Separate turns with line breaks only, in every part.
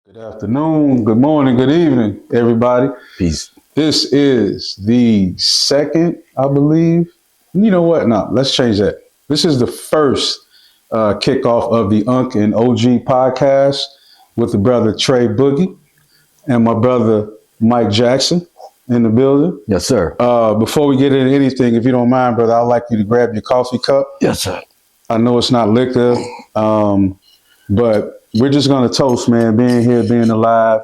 Good afternoon, good morning, good evening, everybody.
Peace.
This is the second, I believe. You know what? No, let's change that. This is the first kickoff of the Unk&OG podcast with the brother Trey Boogie and my brother Mike Jackson in the building.
Yes, sir.
Before we get into anything, if you don't mind, brother, I'd like you to grab your coffee cup.
Yes, sir.
I know it's not liquor, but we're just going to toast, man, being here, being alive,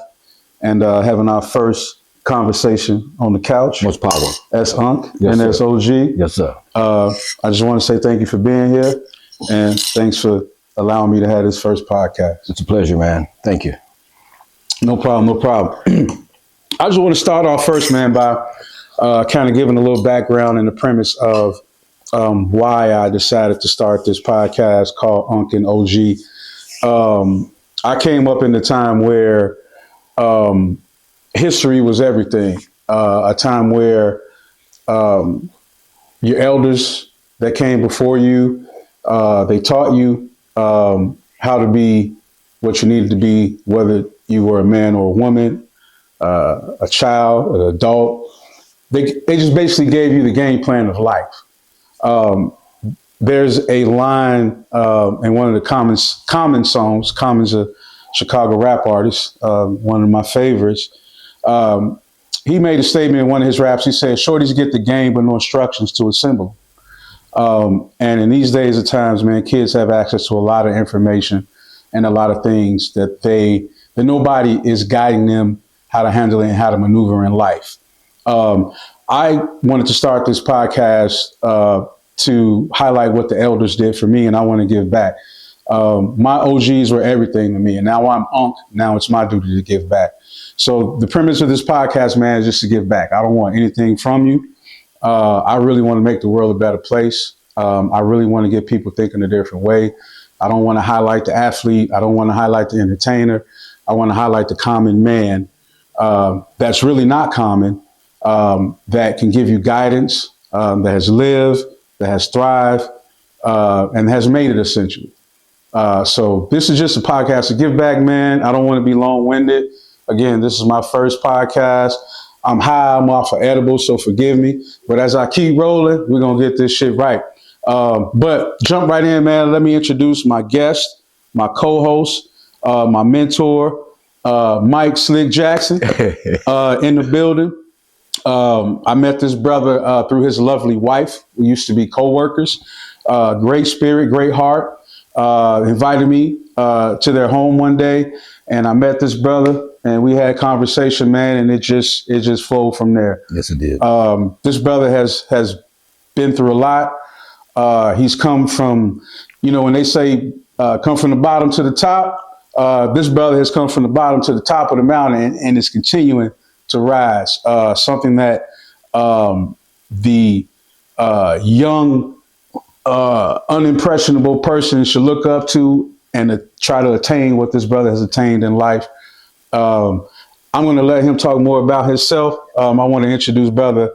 and having our first conversation on the couch.
Much power.
That's Unk
Yes,
and
sir.
that's OG.
Yes, sir.
I just want to say thank you for being here, and thanks for allowing me to have this first podcast.
It's a pleasure, man. Thank you.
No problem, no problem. I just want to start off first, man, by kind of giving a little background and the premise of why I decided to start this podcast called Unk&OG. I came up in the time where history was everything, a time where your elders that came before you, they taught you how to be what you needed to be, whether you were a man or a woman, a child, an adult. They just basically gave you the game plan of life. There's a line in one of the Common songs. Common's a Chicago rap artist, one of my favorites. He made a statement in one of his raps. He said, "Shorties get the game, but no instructions to assemble." And in these days of times, man, kids have access to a lot of information and a lot of things that nobody is guiding them how to handle it and how to maneuver in life. I wanted to start this podcast to highlight what the elders did for me, and I want to give back. My OGs were everything to me, and now I'm Unk. Now it's my duty to give back. So the premise of this podcast, man, is just to give back. I don't want anything from you. I really want to make the world a better place. I really want to get people thinking a different way. I don't want to highlight the athlete. I don't want to highlight the entertainer. I want to highlight the common man that's really not common, that can give you guidance, that has lived, that has thrived, and has made it essentially. So this is just a podcast to give back, man. I don't want to be long-winded. Again, this is my first podcast. I'm high, I'm off of edibles, so forgive me. But as I keep rolling, we're going to get this shit right. But jump right in, man. Let me introduce my guest, my co-host, my mentor, Mike Slick Jackson in the building. I met this brother through his lovely wife. We used to be co-workers. Great spirit, great heart. Invited me to their home one day, and I met this brother, and we had conversation, man, and it just flowed from there.
Yes, it did.
This brother has been through a lot. He's come from, when they say come from the bottom to the top, this brother has come from the bottom to the top of the mountain and is continuing to rise. Something that the young, unimpressionable person should look up to and try to attain what this brother has attained in life. I'm going to let him talk more about himself. I want to introduce brother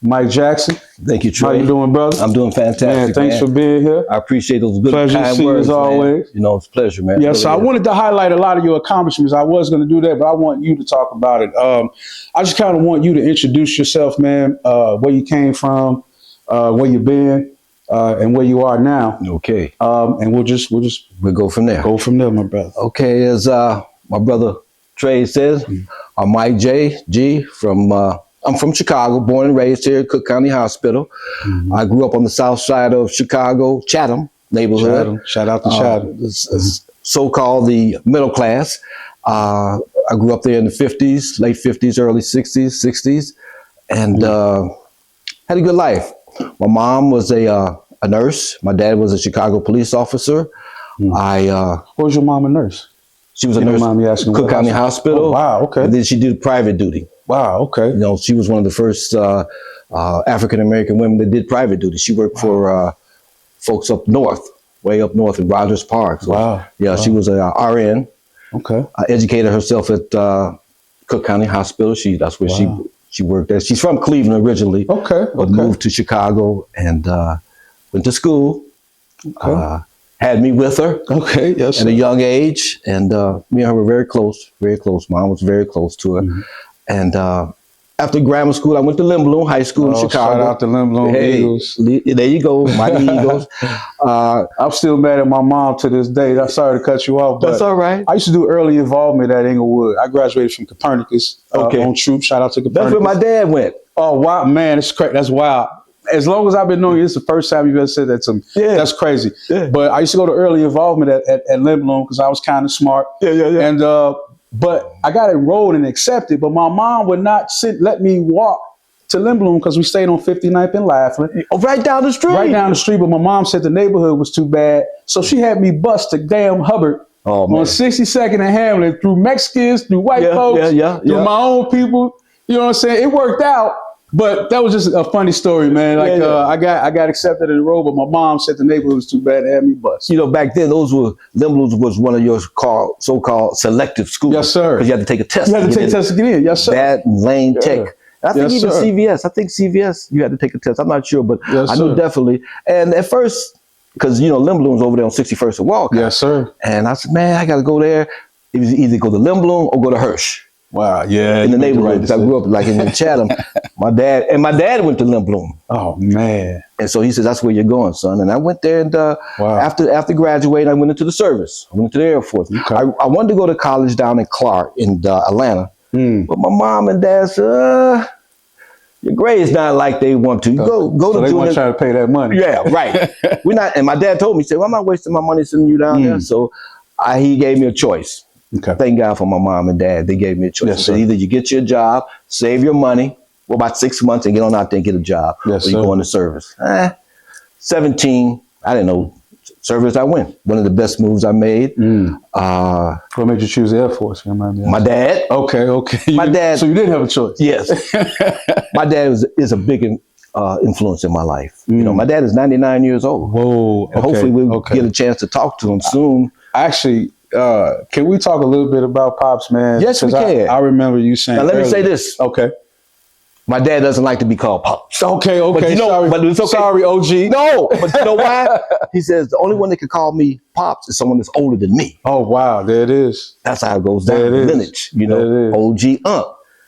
Mike Jackson.
Thank you, Trey.
How you doing, brother?
I'm doing fantastic,
man. Thanks for being here.
I appreciate those good,
pleasure
kind
to see
words,
as always.
Man. It's a pleasure, man.
Yes, so I wanted to highlight a lot of your accomplishments. I was going to do that, but I want you to talk about it. I just kind of want you to introduce yourself, man, where you came from, where you've been, and where you are now.
Okay.
And we'll
go from there.
Go from there, my brother.
Okay, as my brother Trey says, I'm Mike G from I'm from Chicago, born and raised here at Cook County Hospital. I grew up on the south side of Chicago, Chatham neighborhood.
Shout out to Chatham.
So-called the middle class. I grew up there in the 50s, late 50s, early 60s, and had a good life. My mom was a nurse. My dad was a Chicago police officer.
Was your mom a nurse?
She was a nurse at Cook County Hospital.
Oh, wow, okay.
And then she did private duty.
Wow, okay.
She was one of the first African-American women that did private duty. She worked for folks up north, way up north in Rogers Park. So,
wow.
Yeah, wow. She was a RN.
Okay.
Educated herself at Cook County Hospital. That's where she worked at. She's from Cleveland originally.
Okay.
But moved to Chicago and went to school. Okay. had me with her
Okay, yes,
at a
sir.
young age, and me and her were very close, very close. Mom was very close to her, and after grammar school, I went to Limblom High School in
Oh,
Chicago.
shout out to Limblom Eagles.
There you go, mighty Eagles.
I'm still mad at my mom to this day. I'm sorry to cut you off, but
That's all right.
I used to do early involvement at Inglewood. I graduated from Copernicus
Okay.
on troop. Shout out to
That's
Copernicus.
where my dad went.
Oh, wow, man, it's crazy. That's wild. As long as I've been knowing you, this is the first time you've ever said that to me.
Yeah.
That's crazy.
Yeah.
But I used to go to early involvement at Limblom because I was kind of smart.
Yeah.
And but I got enrolled and accepted, but my mom would not let me walk to Limblom because we stayed on 59th and Laughlin.
Oh, right down the street.
Right down the street, but my mom said the neighborhood was too bad. So she had me bus to damn Hubbard on 62nd and Hamlin through Mexicans, through white folks, through my own people. You know what I'm saying? It worked out. But that was just a funny story, man. Like I got accepted and enrolled, but my mom said the neighborhood was too bad to have me bus.
You know, back then Limblom was one of your so-called selective schools.
Yes, sir.
Because you had to take a test.
You had to take a test to get in. Yes, sir.
That and Lane Tech. I think
Yes,
even
sir.
CVS. I think CVS you had to take a test. I'm not sure, but
Yes,
I knew
sir.
definitely. And at first, because Limblom's over there on 61st and Walcott.
Yes, sir.
And I said, man, I got to go there. It was either go to Limblom or go to Hirsch.
Wow, yeah.
In the neighborhood, because I grew up like in Chatham. My dad went to Limblom.
Oh, man.
And so he said, that's where you're going, son. And I went there, and after graduating, I went into the service. I went into the Air Force.
Okay.
I wanted to go to college down in Clark in Atlanta. But my mom and dad said, your grades not like they want to. Go
so
to
they
junior.
want to try to pay that money.
Yeah, right. We're not. And my dad told me, he said, well, I'm not wasting my money sending you down there. So he gave me a choice.
Okay.
Thank God for my mom and dad. They gave me a choice.
Yes,
They said,
sir.
either you get your job, save your money for about 6 months and get on out there and get a job.
Yes,
or you
sir.
go into service. 17, I didn't know. Service, I went. One of the best moves I made.
What made you choose the Air Force?
My dad.
Okay.
My dad.
So you didn't have a choice.
Yes. My dad is a big influence in my life. You know, my dad is 99 years old.
Whoa.
And hopefully we'll get a chance to talk to him soon.
Actually, can we talk a little bit about Pops, man?
Yes, we can.
I remember you saying.
Now, let me
earlier.
say this.
Okay.
My dad doesn't like to be called Pops.
Okay.
But you know,
sorry,
but it's okay.
Sorry, OG.
No, but you know why? He says the only one that can call me Pops is someone that's older than me.
Oh, wow. There it is.
That's how it goes down.
There it is.
Lineage, you
There it
know,
is.
OG Unk.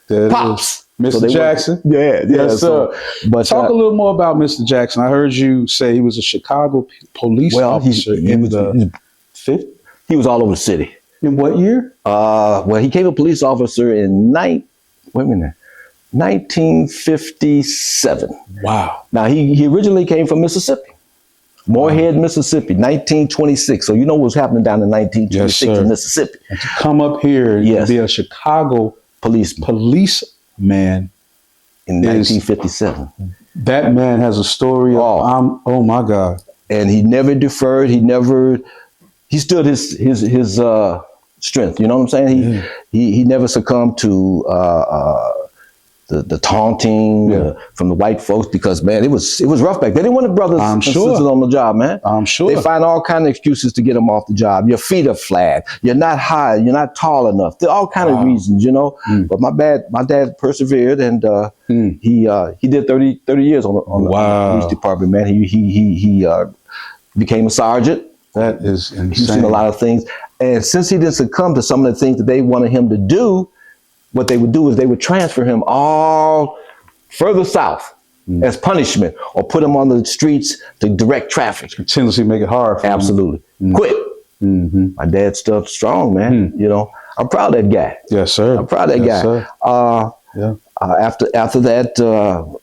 There it
Pops.
is. Mr. Jackson.
Yeah.
Yes,
so,
sir.
but
Talk a little more about Mr. Jackson. I heard you say he was a Chicago police officer in the 50s.
He was all over the city.
In what year?
Well, he became a police officer in 1957.
Wow.
Now, he originally came from Mississippi. Morehead, Mississippi, 1926. So you know what's happening down in 1926
Yes,
in Mississippi.
And to come up here and be a Chicago policeman
In 1957.
That man has a story of, oh my God.
And he never deferred. He stood his strength. You know what I'm saying? He never succumbed to the taunting from the white folks, because man, it was rough back then. They didn't want the brothers and sisters on the job, man.
I'm sure.
They find all kind of excuses to get them off the job. Your feet are flat. You're not high. You're not tall enough. There are all kind of reasons, you know. But my dad persevered, and he did 30 years on the police department, man. He became a sergeant.
That is insane.
He's seen a lot of things. And since he didn't succumb to some of the things that they wanted him to do, what they would do is they would transfer him all further south as punishment, or put him on the streets to direct traffic.
Continuously make it hard for
Absolutely. Quit. My dad stood strong, man. You know, I'm proud of that guy.
Yes, sir.
I'm proud of that guy. After that, the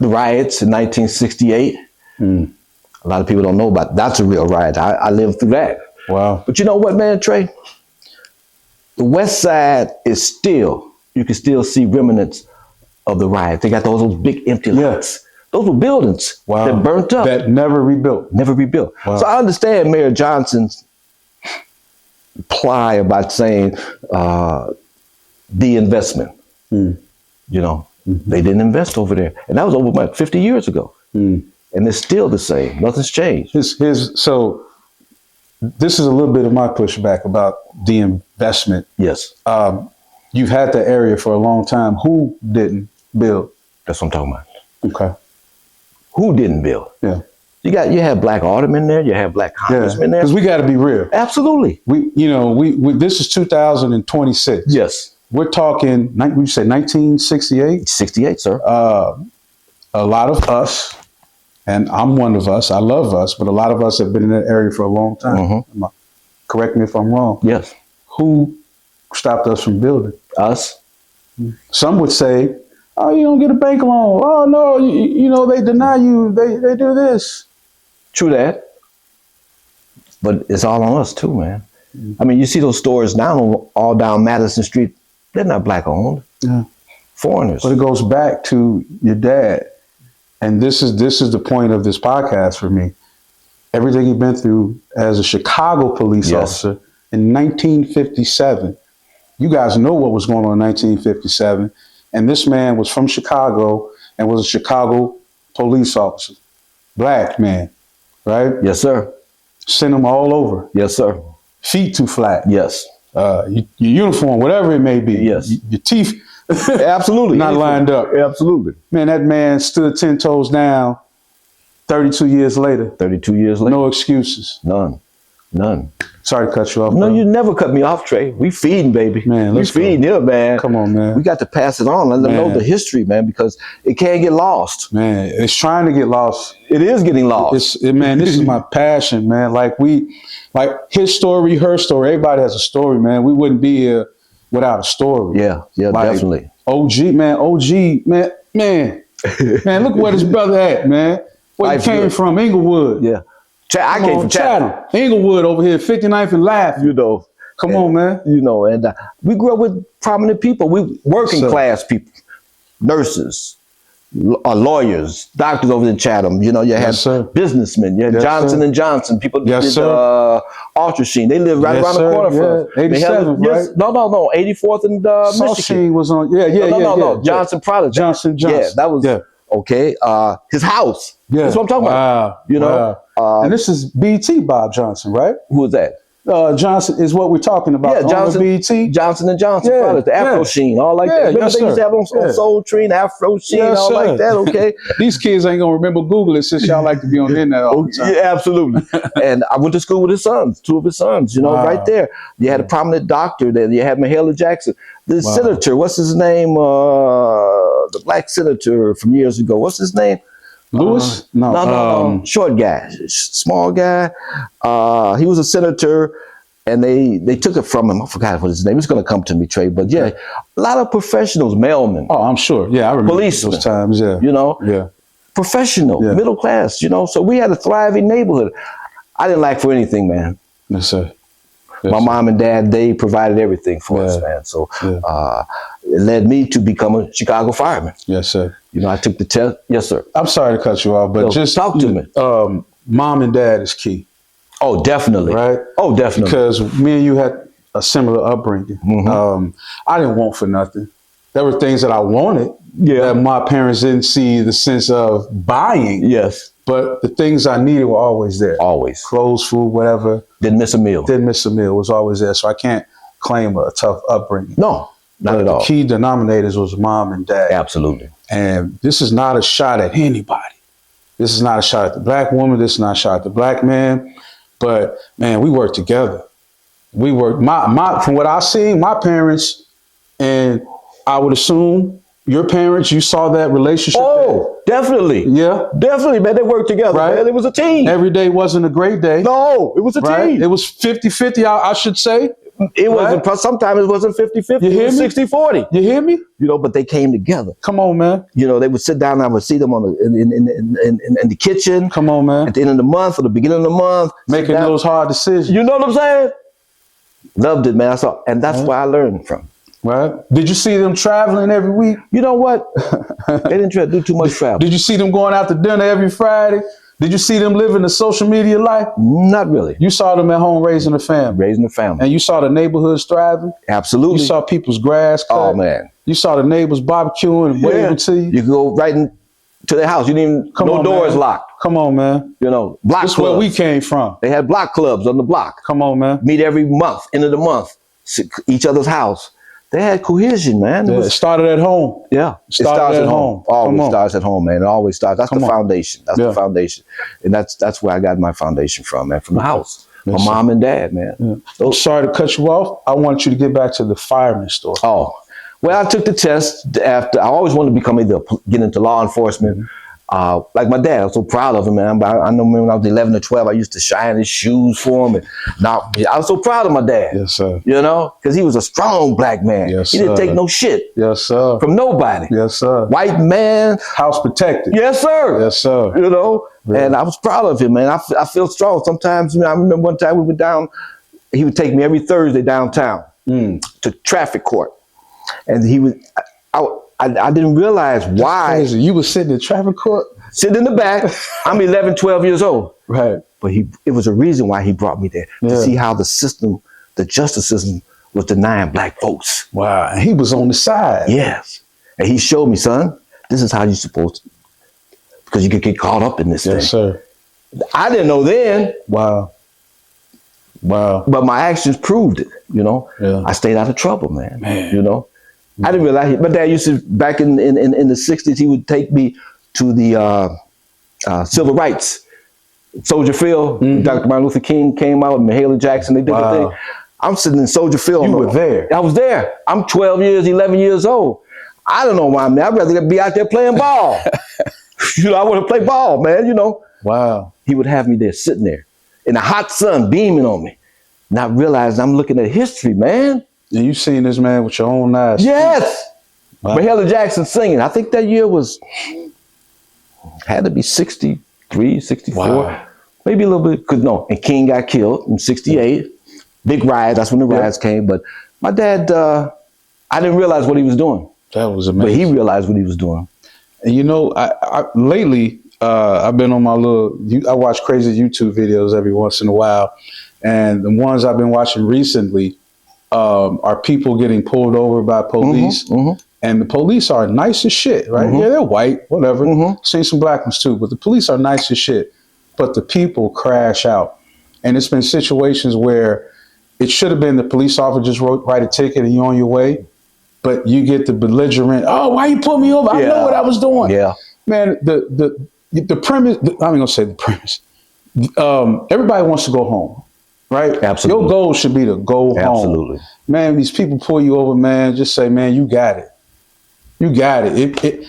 riots in 1968, a lot of people don't know about that's a real riot. I lived through that.
Wow.
But you know what, man, Trey? The West Side is still, you can still see remnants of the riot. They got those big empty lots. Those were buildings that burnt up.
That never rebuilt.
Never rebuilt.
Wow.
So I understand Mayor Johnson's reply about saying the investment. You know, they didn't invest over there. And that was over about 50 years ago. And it's still the same. Nothing's changed.
So this is a little bit of my pushback about the investment.
Yes.
You've had the area for a long time. Who didn't build?
That's what I'm talking about.
Okay.
Who didn't build?
Yeah.
You had black aldermen there. You had black congressmen there.
Because we got to be real.
Absolutely.
We this is 2026.
Yes.
We're talking. You say 1968.
68, sir.
A lot of us, and I'm one of us. I love us, but a lot of us have been in that area for a long time. Correct me if I'm wrong.
Yes.
Who stopped us from building?
Us.
Some would say, "Oh, you don't get a bank loan. Oh no, you know they deny you. They do this."
True that. But it's all on us too, man. I mean, you see those stores now, all down Madison Street. They're not black owned.
Yeah.
Foreigners.
But it goes back to your dad, and this is the point of this podcast for me. Everything he'd been through as a Chicago police officer in 1957. You guys know what was going on in 1957. And this man was from Chicago and was a Chicago police officer. Black man, right?
Yes, sir.
Sent him all over.
Yes, sir.
Feet too flat.
Yes.
Your uniform, whatever it may be.
Yes.
Your teeth
Absolutely.
not lined up.
Absolutely.
Man, that man stood 10 toes down 32 years later.
32 years later.
No excuses.
None.
Sorry to cut you off.
No,
bro.
you never cut me off, Trey. We feeding, baby.
Man,
we
let's
feeding here, man.
Come on, man.
We got to pass it on. Let them know the history, man, because it can't get lost.
Man, it's trying to get lost.
It is getting lost.
Man, this is my passion, man. Like his story, her story. Everybody has a story, man. We wouldn't be here without a story.
Yeah,
Like,
definitely.
OG, man, man. Look where this brother at, man. Where he came from, Inglewood.
Yeah. I came from Chatham.
Inglewood over here, 59th and Laugh.
You know.
Come on, man.
You know, and we grew up with prominent people. We working class people, nurses, lawyers, doctors over in Chatham. You know, you had businessmen. You had Johnson and Johnson. People did Ultrasheen. They lived right around the corner from us.
87, right?
No, 84th and Michigan.
Saltine was on.
No. Johnson Product.
Johnson.
Yeah, that was okay. His house.
Yeah.
That's what I'm talking about. You know,
and this is BT Bob Johnson, right?
Who is that?
Johnson is what we're talking about.
Yeah, Johnson,
BT.
Johnson and Johnson products, the Afro Sheen, all like that. Remember they used to have on Soul Tree, Afro Sheen, all like that. Okay,
these kids ain't gonna remember Google it since y'all like to be on the internet all the time.
Yeah, absolutely. And I went to school with his sons, two of his sons. You know, right there. You had a prominent doctor there. You had Mahalia Jackson, the senator. What's his name? The black senator from years ago. What's his name?
Lewis?
No. Short guy, small guy. He was a senator, and they took it from him. I forgot what his name. It's going to come to me, Trey. But yeah, a lot of professionals, mailmen.
Oh, I'm sure. Yeah, I remember
policemen,
those times. Yeah,
you know, professional, middle class. You know, so we had a thriving neighborhood. I didn't lack for anything, man.
Yes, sir.
My mom and dad, they provided everything for us, man. So it led me to become a Chicago fireman.
Yes, sir.
You know, I took the test. Yes, sir.
I'm sorry to cut you off, but just
talk to me.
Mom and dad is key.
Oh, definitely.
Right?
Oh, definitely.
Because me and you had a similar upbringing. I didn't want for nothing. There were things that I wanted that my parents didn't see the sense of buying.
Yes.
But the things I needed were always there.
Always.
Clothes, food, whatever.
Didn't miss a meal.
Didn't miss a meal. It was always there. So I can't claim a tough upbringing.
No, not at all.
The key denominators was mom and dad.
Absolutely. And
this is not a shot at anybody. This is not a shot at the black woman. This is not a shot at the black man. But man, we worked together. We worked. From what I seen, my parents, and I would assume your parents, you saw that relationship.
Oh, definitely.
Yeah.
Definitely, man. They worked together,
right?
Man. It was a team.
Every day wasn't a great day.
No, it was a team.
It was 50-50, I should say.
It wasn't, sometimes it wasn't 50-50.
You hear
it was
me?
60-40.
You hear me?
You know, but they came together.
Come on, man.
You know, they would sit down and I would see them in the kitchen.
Come on, man.
At the end of the month or the beginning of the month.
Making those hard decisions.
You know what I'm saying? Loved it, man. And that's where I learned from.
Right. Did you see them traveling every week?
You know what? They didn't try to do too much travel.
Did you see them going out to dinner every Friday? Did you see them living the social media life?
Not really.
You saw them at home raising a family.
Raising a family.
And you saw the neighborhoods thriving?
Absolutely.
You saw people's grass cut.
Oh, man.
You saw the neighbors barbecuing and waving to you?
You could go right into their house. You didn't even, no doors locked.
Come on, man.
You know, block clubs.
That's where we came from.
They had block clubs on the block.
Come on, man.
Meet every month, end of the month, each other's house. they had cohesion, man.
It started at home.
Yeah,
it starts at home.
Always starts at home, man. It always starts. That's the foundation. That's the foundation, and that's where I got my foundation from, man. From the house, my mom and dad, man.
I'm sorry to cut you off. I want you to get back to the fireman story.
Oh, well, I took the test after. I always wanted to become get into law enforcement. Like my dad, I was so proud of him, man. I know when I was 11 or 12, I used to shine his shoes for him. And I was so proud of my dad.
Yes, sir.
You know, because he was a strong black man.
Yes,
he didn't take no shit.
Yes, sir.
From nobody.
Yes, sir.
White man.
House protected.
Yes, sir.
Yes, sir.
You know, and I was proud of him, man. I feel strong. Sometimes, I remember one time we went down, he would take me every Thursday downtown to traffic court. And he would, I didn't realize why.
You were sitting in traffic court?
Sitting in the back. I'm 11, 12 years old.
Right.
But it was a reason why he brought me there, to see how the justice system was denying black folks.
Wow. And he was on the side.
Yes. And he showed me, son, this is how you're supposed to, because you could get caught up in this thing.
Yes, sir.
I didn't know then.
Wow. Wow.
But my actions proved it, you know.
Yeah.
I stayed out of trouble, man. You know. I didn't realize my dad used to, back in the 60s, he would take me to the civil rights. Soldier Field, Dr. Martin Luther King came out, and Mahalia Jackson, they did the thing. I'm sitting in Soldier Field.
You were there.
I was there. I'm 12 years, 11 years old. I don't know why, man. I'd rather be out there playing ball. You know, I want to play ball, man, you know.
Wow.
He would have me there, sitting there, in the hot sun, beaming on me. Not realizing I'm looking at history, man.
And you seen this man with your own eyes.
Yes.
Wow.
Mahalia Jackson singing. I think that year had to be 63, 64.
Wow.
Maybe a little bit. No, and King got killed in 68. Big riot. That's when the riots came. But my dad, I didn't realize what he was doing.
That was amazing.
But he realized what he was doing.
And you know, I lately, I've been on my I watch crazy YouTube videos every once in a while. And the ones I've been watching recently are people getting pulled over by police. And the police are nice as shit, right? Yeah, they're white, whatever. Seen some black ones too, but the police are nice as shit. But the people crash out. And it's been situations where it should have been the police officer just write a ticket and you're on your way. But you get the belligerent, oh, why you pull me over? I know what I was doing. Yeah. Man, the premise, I'm going to say the premise. Everybody wants to go home, right?
Absolutely.
Your goal should be to go home.
Absolutely.
Man, these people pull you over, man, just say, man, you got it. You got it.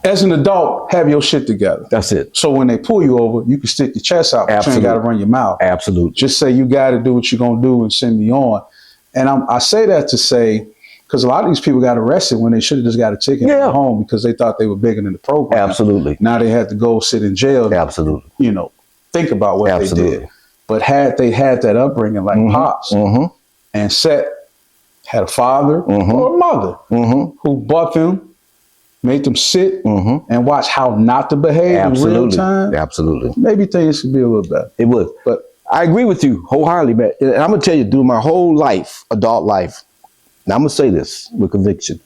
As an adult, have your shit together.
That's it.
So when they pull you over, you can stick your chest out, but you ain't got to run your mouth.
Absolutely.
Just say you got to do what you're going to do and send me on. And I say that to say, because a lot of these people got arrested when they should have just got a ticket at home because they thought they were bigger than the program.
Absolutely.
Now they had to go sit in jail.
Absolutely.
You know, think about what they did. But had they had that upbringing like Pops and had a father or a mother who bought them, made them sit and watch how not to behave in real time.
Absolutely.
Maybe things could be a little better.
It would. But I agree with you wholeheartedly, man. And I'm going to tell you, through my whole life, adult life, now I'm going to say this with conviction,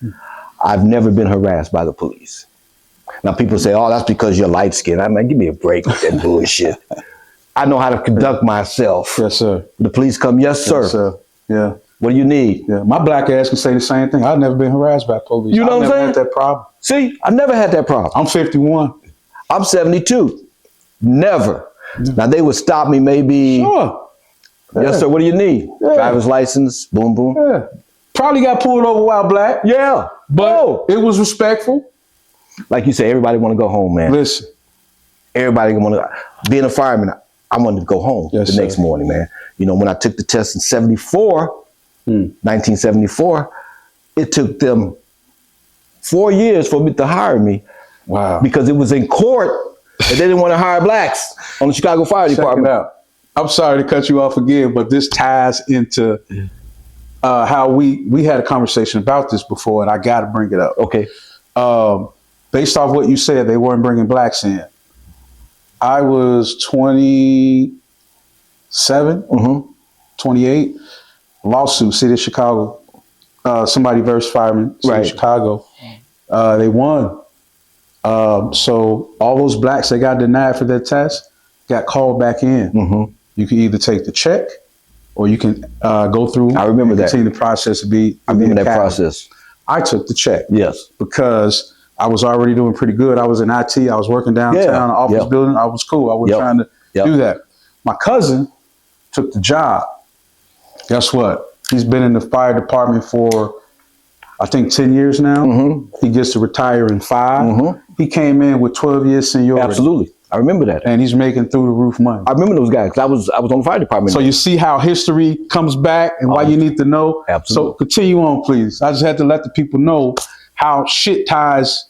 I've never been harassed by the police. Now people say, oh, that's because you're light skinned. I mean, give me a break with that bullshit. I know how to conduct myself.
Yes, sir.
The police come, yes, sir.
Yes, sir. Yeah.
What do you need?
Yeah, my black ass can say the same thing. I've never been harassed by police.
You know what I'm saying?
I've never had that problem.
See, I never had that problem.
I'm 51.
I'm 72. Never. Yeah. Now they would stop me maybe.
Sure.
Yes, sir. What do you need? Driver's license. Boom, boom.
Yeah. Probably got pulled over while black.
Yeah.
But it was respectful.
Like you say, everybody want to go home, man.
Listen.
Everybody want to. Being a fireman, I wanted to go home the next morning, man. You know, when I took the test in 1974, it took them 4 years for me to hire me.
Wow.
Because it was in court and they didn't want to hire blacks on the Chicago Fire Department.
Check it out. I'm sorry to cut you off again, but this ties into how we had a conversation about this before, and I got to bring it up.
Okay.
Based off what you said, they weren't bringing blacks in. I was 27, 28. Lawsuit, City of Chicago. Somebody versus firemen, City of Chicago. They won. So all those blacks that got denied for their test got called back in. You can either take the check or you can go through.
I remember
and
that.
Continue the process to be.
I remember that
academy.
process.
I took the check.
Yes.
Because I was already doing pretty good. I was in IT. I was working downtown, an office building. I was cool. I was trying to do that. My cousin took the job. Guess what? He's been in the fire department for, I think, 10 years now. He gets to retire in 5. He came in with 12 years seniority.
Absolutely. I remember that.
And he's making through the roof money.
I remember those guys, 'cause I was on the fire department.
So you see how history comes back and why you need to know.
Absolutely.
So continue on, please. I just had to let the people know how shit ties,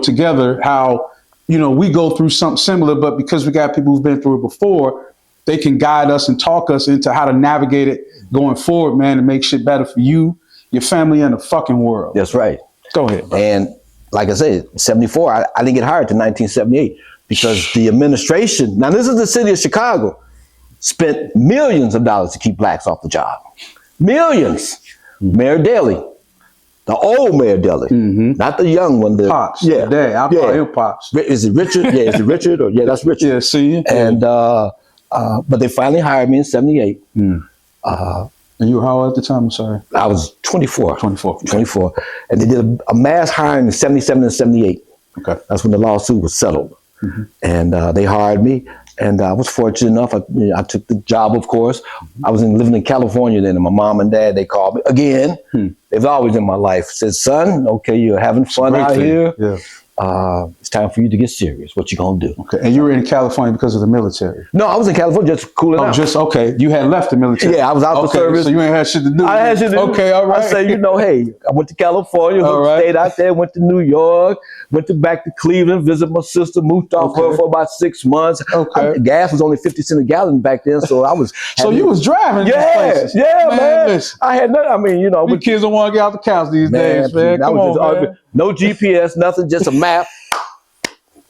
together, how, we go through something similar, but because we got people who've been through it before, they can guide us and talk us into how to navigate it going forward, man, and make shit better for you, your family, and the fucking world.
That's right.
Go ahead, bro.
And like I said, 74, I didn't get hired till 1978 because the administration, now this is the city of Chicago, spent millions of dollars to keep blacks off the job. Millions. Mayor Daley, the old Mayor Daley, not the young one. The
Pops. Yeah. Dad. I'll call him Pops.
Is it Richard? Yeah, is it Richard? Or that's Richard.
Yeah, see?
And, but they finally hired me in 78.
And you were how old at the time? I'm sorry.
I was 24.
24.
24. And they did a mass hiring in 77 and 78.
Okay.
That's when the lawsuit was settled. And they hired me. And I was fortunate enough. I took the job, of course. I was living in California then, and my mom and dad, they called me again. They've always in my life said, son, okay, you're having fun out here.
Yeah.
It's time for you to get serious. What you gonna do?
Okay. And you were in California because of the military?
No, I was in California just cooling out.
Okay. You had left the military?
Yeah, I was out for service.
So you ain't had shit to do?
I had shit to do.
Okay, all right.
I say, hey, I went to California, stayed out there, went to New York, went back to Cleveland, visit my sister, moved off her for about 6 months.
Okay.
Gas was only 50 cents a gallon back then, so I was.
So you was driving these places?
Yeah, man.
Listen.
I had nothing.
You kids don't want to get out the house these days, man. Come on, man.
No GPS, nothing, just a map.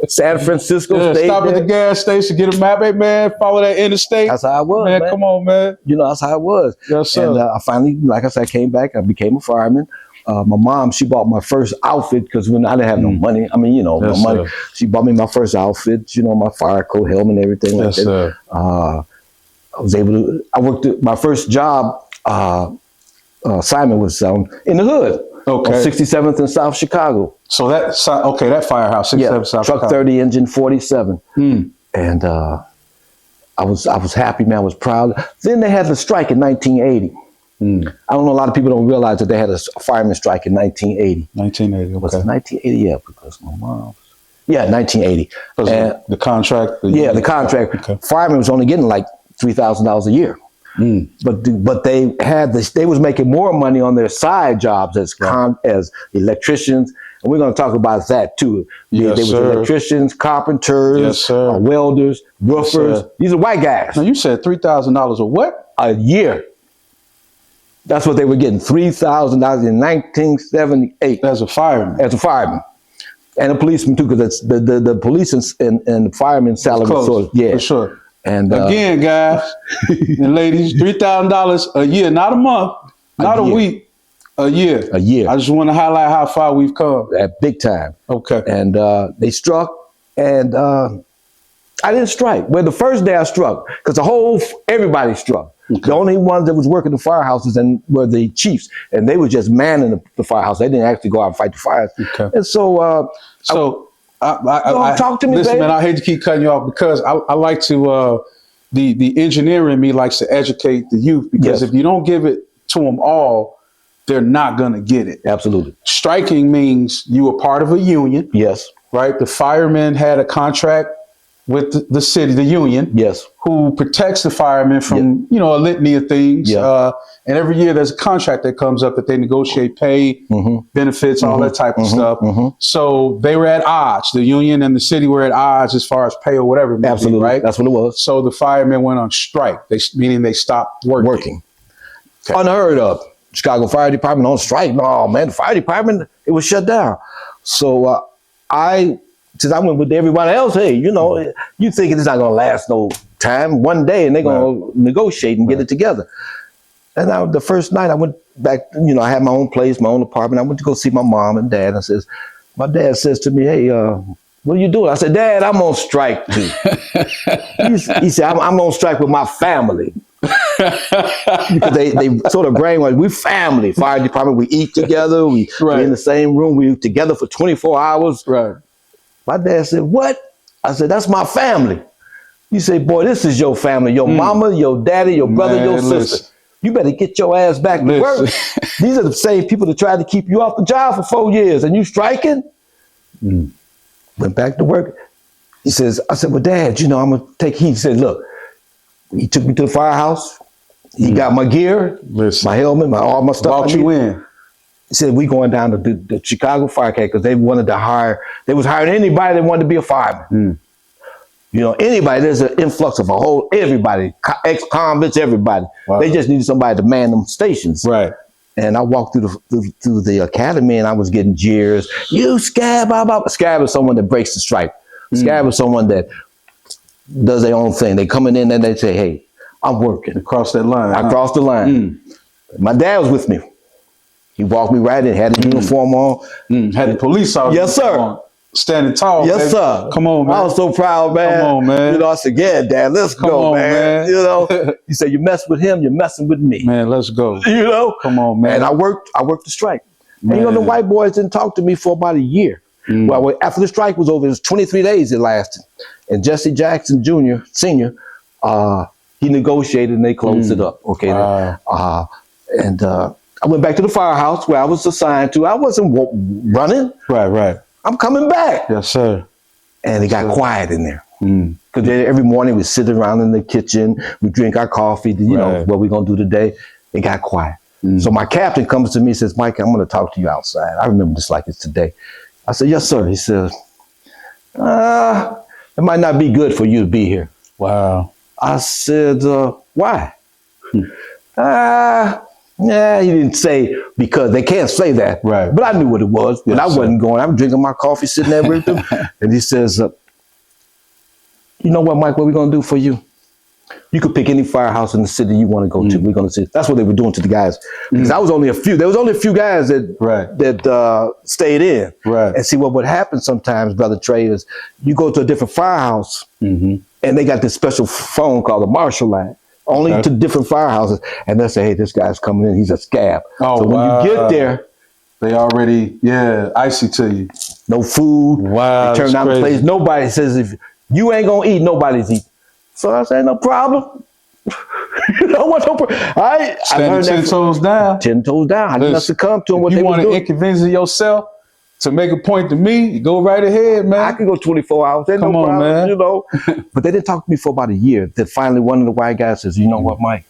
San Francisco State.
Stop at the gas station, get a map, hey man, follow that interstate.
That's how I was, man.
Come on, man.
That's how it was.
Yes, sir.
And I finally, like I said, I came back. I became a fireman. My mom, she bought my first outfit because when I didn't have no money. No money. She bought me my first outfit. My fire coat, helmet, and everything like that.
Sir.
I was able to. I worked at my first job. Simon was in the hood.
Okay.
On 67th in South Chicago.
So that firehouse, 67th South
truck
Chicago.
30, engine 47. And I was happy, man. I was proud. Then they had the strike in 1980. I don't know, a lot of people don't realize that they had a fireman strike in 1980.
1980, okay.
Was it 1980? Yeah, because my mom. Yeah, 1980.
And the contract?
The contract. Okay. Fireman was only getting like $3,000 a year. But they was making more money on their side jobs as electricians, and we're going to talk about that too. They was electricians, carpenters, welders, roofers. These are white guys.
Now you said $3,000 a what?
A year. That's what they were getting, $3,000 in 1978.
As a fireman.
As a fireman. And a policeman too, because the police and the fireman salary was sort of,
for sure.
And
again, guys and ladies, $3,000 a year, not a month, not a week, a year.
A year.
I just want to highlight how far we've come.
At big time.
Okay.
And they struck, and I didn't strike. Well, the first day I struck, because everybody struck. Okay. The only ones that was working the firehouses were the chiefs, and they were just manning the firehouse. They didn't actually go out and fight the fires.
Okay.
And so, talk to me,
listen,
baby.
man, I hate to keep cutting you off because I like to, the engineer in me likes to educate the youth, because if you don't give it to them all, they're not going to get it.
Absolutely.
Striking means you were part of a union.
Yes.
Right? The firemen had a contract with the city, the union.
Yes.
Who protects the firemen from, a litany of things.
Yeah.
And every year there's a contract that comes up that they negotiate pay, benefits, all that type of stuff. So they were at odds. The union and the city were at odds as far as pay or whatever.
Absolutely.
Right?
That's what it was.
So the firemen went on strike, meaning they stopped working.
Okay. Unheard of. Chicago Fire Department on strike. No, man, the fire department, it was shut down. So since I went with everybody else, hey, you thinking it's not going to last no time, one day, and they're going to negotiate and get it together. And the first night I went back, I had my own place, my own apartment. I went to go see my mom and dad. My dad says to me, hey, what are you doing? I said, Dad, I'm on strike too. He said, I'm on strike with my family. Because they sort of brainwash. We family, fire department. We eat together. We in the same room. We together for 24 hours.
Right.
My dad said, "What?" I said, "That's my family." You say, "Boy, this is your family. Your mama, your daddy, your brother, your sister.
Listen.
You better get your ass back to work." These are the same people that tried to keep you off the job for 4 years, and you striking. Went back to work. He says, I said, "Well, Dad, you know, I'm gonna take." He said, "Look," he took me to the firehouse. He got my gear, my helmet, all my stuff.
Brought you in.
He said, "We going down to the Chicago Fire Academy," because they wanted to hire. They was hiring anybody that wanted to be a fireman. You know, anybody. There's an influx of everybody, ex-convicts, everybody. Wow. They just needed somebody to man them stations.
Right.
And I walked through the academy, and I was getting jeers. "You scab, blah, blah." Scab is someone that breaks the stripe. Scab is someone that does their own thing. They coming in and they say, "Hey, I'm working."
Across that line.
I crossed the line. My dad was with me. He walked me right in, had a uniform on.
Had the police officer.
Yes, sir.
On, standing tall.
Yes,
baby.
sir.
Come on, man.
I was so proud, man.
Come on, man.
You know, I said, "Yeah, Dad, let's go,
on,
man." You know, he said, "You mess with him, you're messing with me."
Man, let's go.
You know?
Come on, man.
And I worked the strike. And you know, the white boys didn't talk to me for about a year. Well, after the strike was over, it was 23 days it lasted. And Jesse Jackson Jr., Sr., he negotiated and they closed it up. Okay. Wow. I went back to the firehouse where I was assigned to. I wasn't running.
Right.
I'm coming back.
Yes, sir.
And it got quiet in there. Because every morning we sit around in the kitchen, we drink our coffee, you know, what we're going to do today. It got quiet. So my captain comes to me and says, "Mike, I'm going to talk to you outside." I remember this like it's today. I said, "Yes, sir." He says, "It might not be good for you to be here."
Wow.
I said, "Why?" Yeah, he didn't say, because they can't say that.
Right.
But I knew what it was. But I wasn't going. I'm drinking my coffee, sitting there with him. And he says, "You know what, Mike, what we're going to do for you? You could pick any firehouse in the city you want to go to. We're going to see." That's what they were doing to the guys. Because there was only a few guys that stayed in.
Right.
And see, what would happen sometimes, Brother Trey, is you go to a different firehouse and they got this special phone called the Marshall line. Only to different firehouses. And they'll say, "Hey, this guy's coming in. He's a scab."
Oh,
so when you get there,
they already, icy to you.
No food.
Wow.
They turn down the place. Nobody says, "If you ain't going to eat, nobody's eating." So I said, "No problem." You know what? No problem. I learned
10 toes down.
10 toes down. I didn't succumb to them. What
you
they
want
was
to
doing.
inconvenience yourself to make a point to me, you go right ahead, man.
I could go 24 hours. Ain't
Come
no
on,
problem,
man.
you know. But they didn't talk to me for about a year. Then finally, one of the white guys says, "You know what, Mike?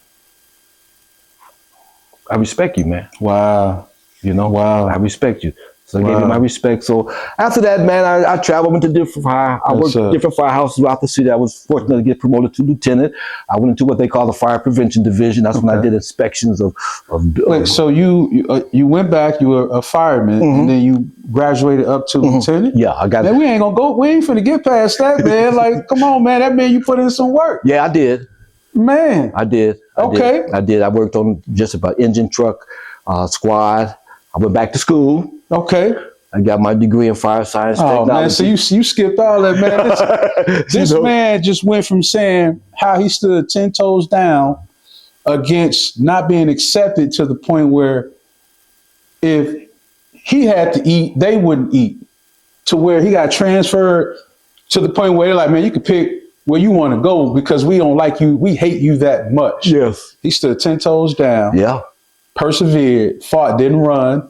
I respect you, man.
Wow.
You know, I respect you." So I gave him my respect. So after that, man, I traveled, went to different I worked different firehouses throughout the city. I was fortunate to get promoted to lieutenant. I went into what they call the fire prevention division. That's when I did inspections of
Wait, so you went back, you were a fireman, and then you graduated up to lieutenant?
Yeah, I got
man, we ain't finna get past that, man. Like, come on, man, that mean you put in some work.
Yeah, I did.
Man.
I did.
Okay.
I did. I worked on just about engine truck, squad. I went back to school.
Okay.
I got my degree in fire science technology.
Man, so you skipped all that, man. This man just went from saying how he stood 10 toes down against not being accepted to the point where if he had to eat, they wouldn't eat, to where he got transferred to the point where they're like, "Man, you can pick where you want to go because we don't like you. We hate you that much."
Yes.
He stood 10 toes down.
Yeah.
Persevered, fought, didn't run,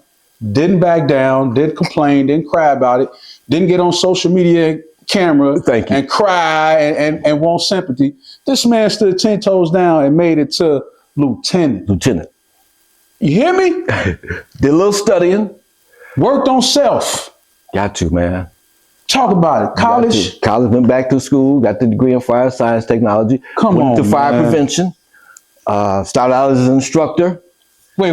didn't back down, didn't complain, didn't cry about it, didn't get on social media camera and cry and want sympathy. This man stood 10 toes down and made it to lieutenant. You hear me?
Did a little studying.
Worked on self.
Got to, man.
Talk about it. College.
College, went back to school, got the degree in fire science technology. Went to fire prevention. Started out as an instructor.
Wait.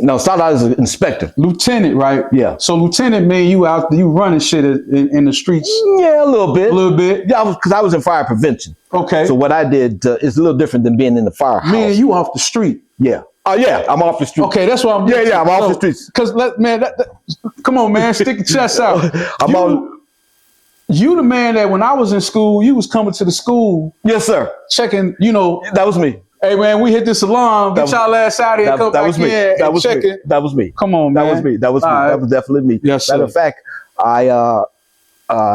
No, started out as an inspector.
Lieutenant, right?
Yeah.
So lieutenant mean you running shit in the streets?
Yeah, a little bit.
Yeah,
because I was in fire prevention.
Okay.
So what I did is a little different than being in the firehouse.
Man, you off the street.
Yeah. Oh, yeah, I'm off the street.
Okay, that's what I'm.
Yeah, I'm off the streets.
Because come on, man, stick your chest out. You the man that when I was in school, you was coming to the school.
Yes, sir.
Checking,
That was me.
Hey man, we hit this alarm. Get y'all ass out of here. Come back in and check it.
That was me.
Come on, man.
That was me. That was me. That was definitely me.
Yes, sir.
Matter of fact, I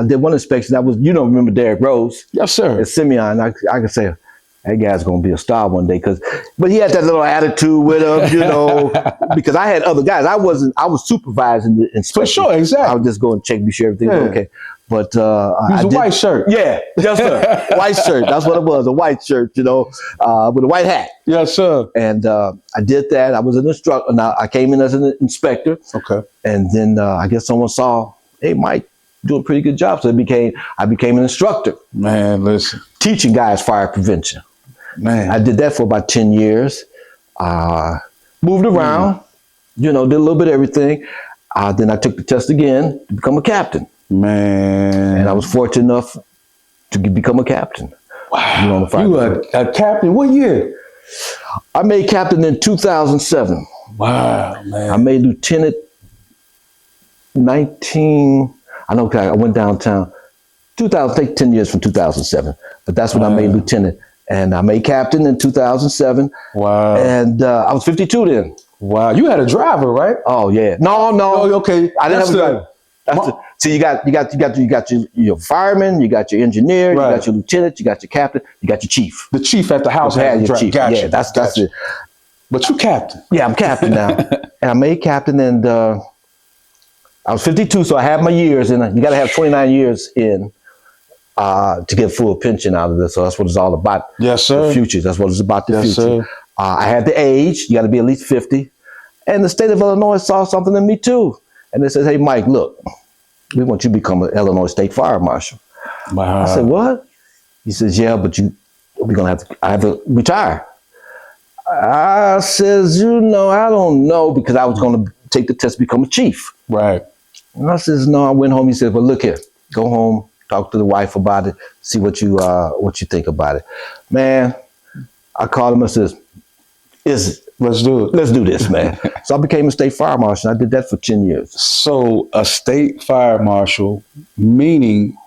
did one inspection. That was, you know, remember Derrick Rose?
Yes, sir.
At Simeon. I could say that guy's gonna be a star one day, but he had that little attitude with him, you know. Because I had other guys. I was supervising the inspection.
For sure, exactly.
I would just go and check, be sure everything was okay. But
he was a white shirt.
Yeah, yes, sir. White shirt. That's what it was. A white shirt, you know, with a white hat.
Yes, sir.
And I did that. I was an instructor. Now I came in as an inspector.
Okay.
And then I guess someone saw, hey, Mike, doing a pretty good job. So I became an instructor.
Man, listen.
Teaching guys fire prevention.
Man.
I did that for about 10 years. Moved around, you know, did a little bit of everything. Then I took the test again to become a captain.
Man.
And I was fortunate enough to become a captain.
Wow.
You know, on the fire
you were a captain? What year?
I made captain in 2007.
Wow, man.
I made lieutenant 19. I know I went downtown. 2000, take 10 years from 2007. But that's when I made lieutenant. And I made captain in 2007.
Wow.
And I was 52 then.
Wow. You had a driver, right?
Oh, yeah. No.
Oh, okay.
I didn't have a driver. So you got your fireman, you got your engineer, you got your lieutenant, you got your captain, you got your chief.
The chief at the house had your chief.
Gotcha. Yeah, that's it.
But you captain.
Yeah, I'm captain now. And I made captain, and I was 52, so I had my years, and you got to have 29 years in to get full pension out of this. So that's what it's all about.
Yes, sir.
The future. That's what it's about. The
yes,
future.
Sir.
I had the age. You got to be at least 50. And the state of Illinois saw something in me too. And they said, hey, Mike, look, we want you to become an Illinois State Fire Marshal.
Wow.
I said, what? He says, yeah, but I have to retire. I says, you know, I don't know, because I was going to take the test to become a chief.
Right.
And I says, no. I went home. He said, well, look here, go home, talk to the wife about it, see what you think about it. Man, I called him and says, let's do it. Let's do this, man. So I became a state fire marshal. I did that for 10 years.
So a state fire marshal, meaning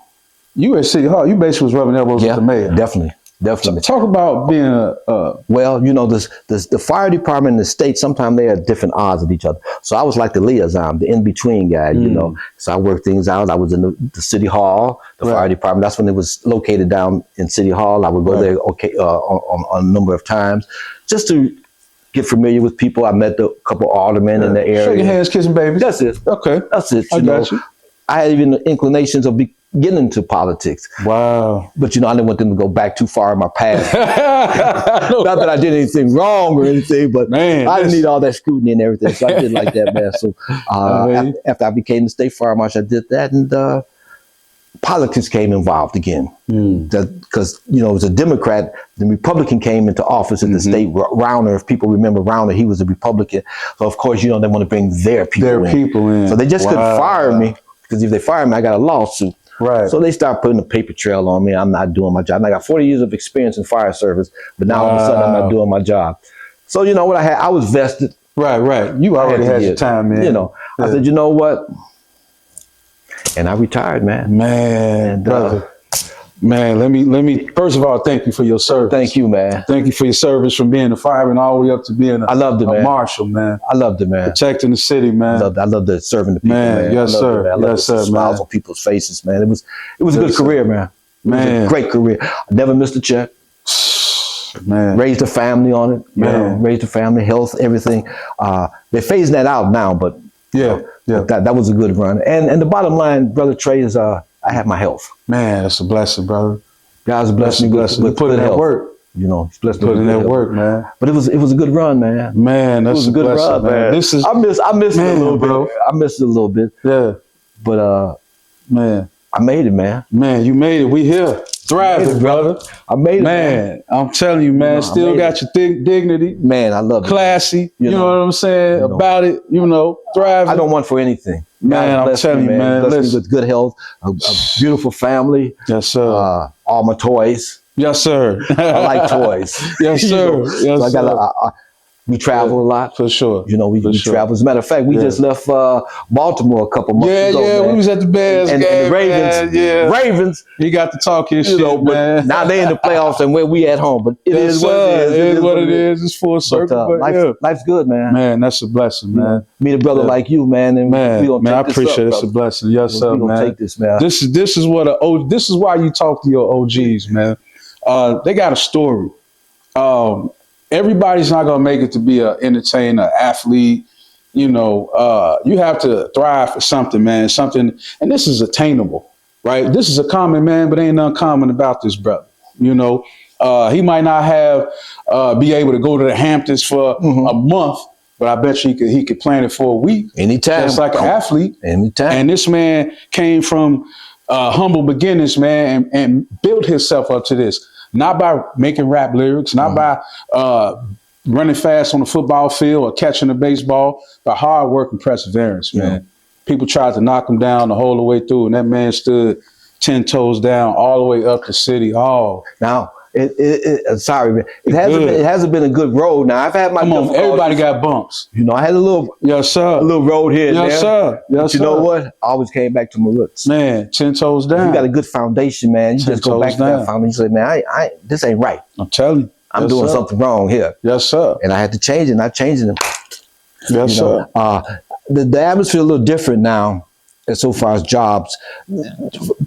you were at City Hall, you basically was rubbing elbows with the mayor.
Definitely. So
talk about being
well, you know, the fire department and the state, sometimes they are different odds of each other. So I was like the liaison, the in-between guy, you know. So I worked things out. I was in the City Hall, the fire department. That's when it was located down in City Hall. I would go there on a number of times just to get familiar with people. I met a couple aldermen in the area.
Shaking hands, kissing babies.
That's it.
Okay.
That's it.
I got you.
I had even inclinations of getting into politics.
Wow.
But, you know, I didn't want them to go back too far in my past. Not that I did anything wrong or anything, but man, I didn't need all that scrutiny and everything. So I did like that, man. So after I became the state fire marshal, I did that, and politics came involved again. Because, you know, it was a Democrat. The Republican came into office in the state. Rauner, if people remember Rauner, he was a Republican. So, of course, you know, they want to bring their people in. So they just couldn't fire me, because if they fire me, I got a lawsuit. Right. So they start putting a paper trail on me. I'm not doing my job. And I got 40 years of experience in fire service, but now all of a sudden I'm not doing my job. So, you know what I was vested.
Right. You already had your time, man.
You know, I said, you know what? And I retired, man.
Man, brother. Man, let me first of all thank you for your service.
Thank you, man.
Thank you for your service, from being a fireman all the way up to being a marshal, man.
I loved it, man.
Protecting the city, man.
I loved it, serving the people, man.
Yes, sir. Yes, sir.
Smiles on people's faces, man. It was a good career, man. It was a great career. I never missed a check.
Man.
Raised a family on it. You know, raised a family, health, everything. They're phasing that out now, but that was a good run. And the bottom line, Brother Trey, is I have my health.
Man, that's a blessing, brother.
God's blessed me with
putting that work.
You know, he's blessed me
putting that work, man.
But it was a good run, man.
Man, that's a good run, man.
I missed it a little bit. I missed it a little bit.
Yeah.
But
man,
I made it, man.
Man, you made it. We here. Thriving, brother.
I made it,
man. I'm telling you, man. Still got your dignity.
Man, I love it.
Classy. You know what I'm saying? About it, you know, thriving.
I don't want for anything.
Man, I'm telling you, man.
Blessed me with good health, a beautiful family.
Yes, sir.
All my toys.
Yes, sir.
I like toys.
Yes, sir. Yes,
so I got We travel a lot.
For sure.
You know, we travel. As a matter of fact, we just left Baltimore a couple months ago.
Yeah,
man.
we was at the Bears game,
and the Ravens,
man. Yeah.
Ravens.
He got to talk his shit,
know,
man.
But now they in the playoffs and where we at home. But it is what it is.
It is what it is. It's full circle. But,
life's good, man.
Man, that's a blessing, man.
You know, meet a brother like you, man. And
man,
we
I appreciate it. It's a blessing. Yes, sir,
we
man.
Take this, man.
This is what this is why you talk to your OGs, man. They got a story. Everybody's not gonna make it to be an entertainer, athlete. You know, you have to thrive for something, man. Something, and this is attainable, right? This is a common man, but ain't nothing common about this brother. You know, he might not have be able to go to the Hamptons for a month, but I bet you he could plan it for a week.
Anytime.
Just like an athlete.
Anytime.
And this man came from humble beginnings, man, and built himself up to this. Not by making rap lyrics, not by running fast on the football field or catching a baseball, but hard work and perseverance, man. People tried to knock him down the whole way through, and that man stood 10 toes down all the way up to City Hall.
Now, sorry, man. It hasn't been a good road. Now I've had my
everybody got bumps.
You know, I had a little road here and there.
Yes, sir.
But you know what? I always came back to my roots.
Man, 10 toes down.
You got a good foundation, man. You just go back to that foundation. You say, man, this ain't right.
I'm telling you.
I'm doing something wrong here.
Yes, sir.
And I had to change it, and I'm changing it.
Yes, sir.
The atmosphere is a little different now. As so far as jobs,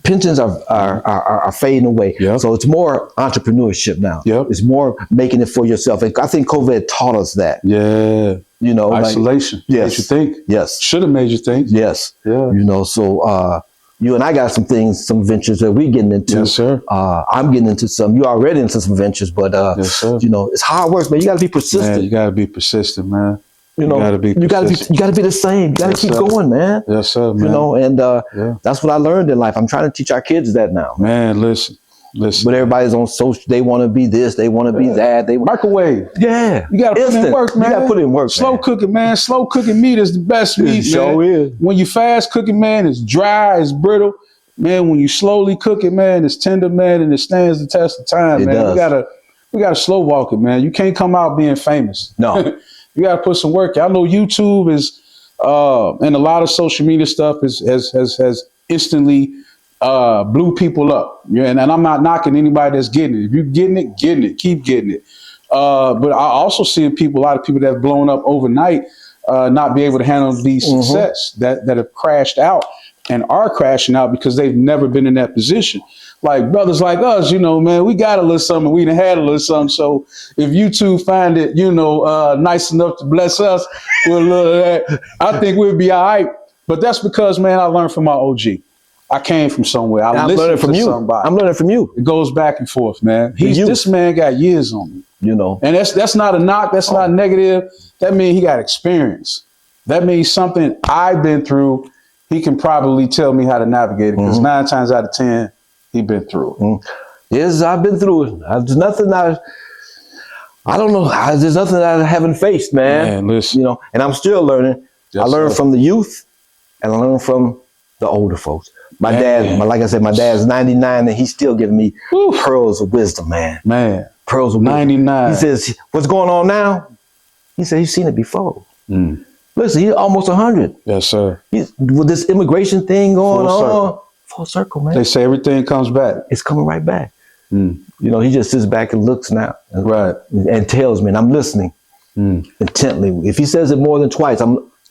pensions are fading away.
Yep.
So it's more entrepreneurship now.
Yep.
It's more making it for yourself. And I think COVID taught us that.
Yeah.
You know,
isolation.
Yes.
Made you think.
Yes.
Should have made you think.
Yes.
Yeah.
You know, so you and I got some things, some ventures that we're getting into.
Yes, sir.
I'm getting into some. You're already into some ventures, but
yes, sir.
You know, it's hard work, man. You got to be persistent.
Man, you got to be persistent, man.
You know, you got to be the same. You got to keep going, man.
Yes, sir, man.
You know, and that's what I learned in life. I'm trying to teach our kids that now.
Man, listen.
But everybody's on social. They want to be this. They want to be that. They
microwave.
Yeah,
you got to put in work, man.
You got to put in work.
Slow cooking, man. Slow cooking meat is the best meat, man.
Sure is.
When you fast cooking, man, it's dry, it's brittle. Man, when you slowly cook it, man, it's tender, man, and it stands the test of time, man. We gotta slow walk it, man. You can't come out being famous.
No.
You got to put some work. I know YouTube is, and a lot of social media stuff has instantly blew people up. Yeah, and I'm not knocking anybody that's getting it. If you're getting it, keep getting it. But I also see a lot of people that have blown up overnight, not be able to handle the success that have crashed out and are crashing out because they've never been in that position. Like brothers like us, you know, man, we got a little something. We done had a little something. So if you two find it, you know, nice enough to bless us with a little of that, I think we'll be all right. But that's because, man, I learned from my OG. I came from somewhere. I'm learning from you. Somebody.
I'm learning from you.
It goes back and forth, man. This man got years on me.
You know,
and that's not a knock. That's not negative. That means he got experience. That means something I've been through. He can probably tell me how to navigate it because 9 times out of 10. He been through it.
Yes, I've been through it. There's nothing I don't know. There's nothing that I haven't faced, man.
Man, listen.
You know, and I'm still learning.
Yes,
I learn from the youth, and I learn from the older folks. My dad, like I said, my dad's 99, and he's still giving me pearls of wisdom, man.
Man,
pearls of wisdom.
99.
He says, "What's going on now?" He said, "He's seen it before." Listen, he's almost 100.
Yes, sir.
With this immigration thing going on. Full circle, man.
They say everything comes back.
It's coming right back. You know, he just sits back and looks now. And tells me, and I'm listening intently. If he says it more than twice,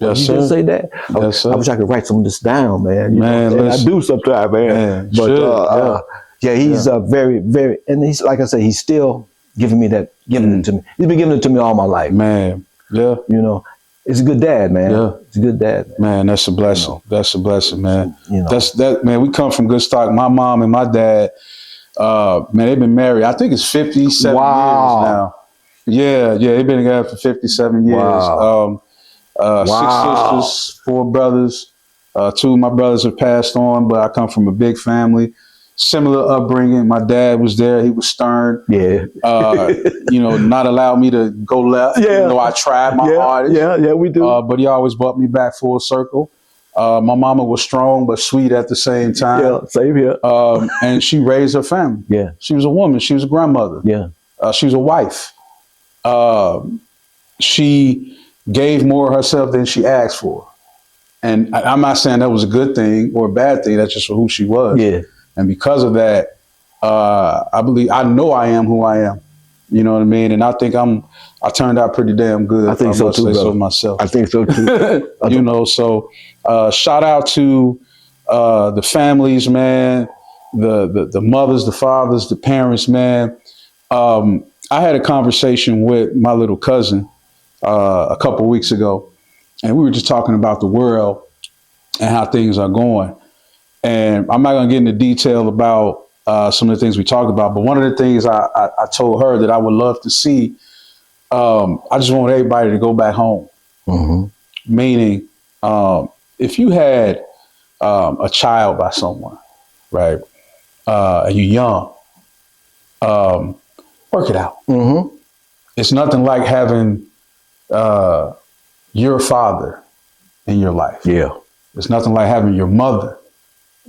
yes,
sir. Just say that.
Yes, sir.
I wish I could write some of this down, man. You know, and I do sometimes, man. But he's very, very, and he's, like I said, he's still giving it to me. He's been giving it to me all my life.
Man, yeah.
You know, it's a good dad, man.
Yeah.
It's a good dad.
Man, that's a blessing. You know, that's a blessing, man.
You know.
That man, we come from good stock. My mom and my dad, man, they've been married. I think it's 57 years now. Yeah, they've been together for 57 years.
Wow.
6 sisters, 4 brothers. 2 of my brothers have passed on, but I come from a big family. Similar upbringing. My dad was there. He was stern.
Yeah.
You know, not allow me to go left.
Yeah.
You know, I tried my hardest.
Yeah, we do.
But he always brought me back full circle. My mama was strong but sweet at the same time.
Yeah, same here.
And she raised her family. Yeah. She was a woman. She was a grandmother.
Yeah.
She was a wife. she gave more of herself than she asked for. And I'm not saying that was a good thing or a bad thing. That's just for who she was.
Yeah.
And because of that, I know I am who I am. You know what I mean? And I think I turned out pretty damn good.
I think so too, brother.
So myself.
I think so too.
You know, so shout out to the families, man, the mothers, the fathers, the parents, man. I had a conversation with my little cousin a couple of weeks ago, and we were just talking about the world and how things are going. And I'm not going to get into detail about some of the things we talked about, but one of the things I told her that I would love to see, I just want everybody to go back home.
Mm-hmm.
Meaning, if you had a child by someone, right, and you're young, work it out.
Mm-hmm.
It's nothing like having your father in your life.
Yeah.
It's nothing like having your mother